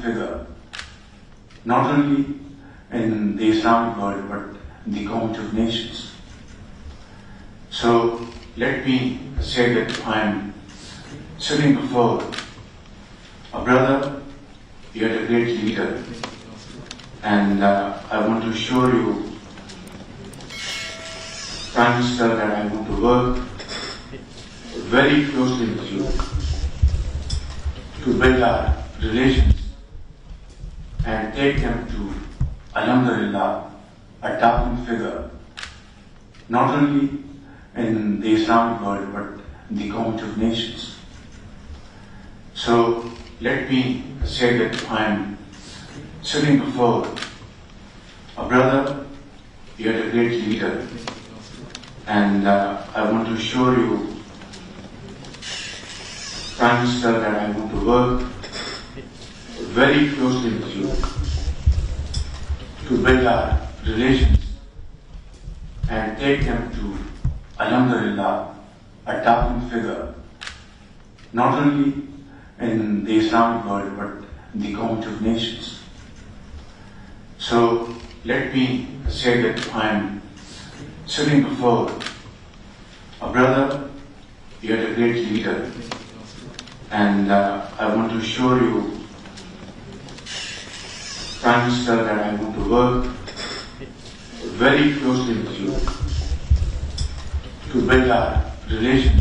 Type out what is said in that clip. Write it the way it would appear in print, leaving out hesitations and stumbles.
figure, not only in the Islamic world but the community of nations. So let me say that I am sitting before a brother, yet a great leader, and I want to assure you, Prime Minister, that I want to work very closely with you to build our relations and take them to, Alhamdulillah, a towering figure, not only in the Islamic world but the community of nations. So let me say that I am sitting before a brother, yet a great leader, and I want to assure you, Prime Minister, that I want to work very closely with you to build our relations and take them to, Alhamdulillah, a towering figure, not only in the Islamic world but the community of nations. So let me say that I am sitting before a brother, yet a great leader, and I want to assure you, Prime Minister, that I want to work very closely with you to build our relations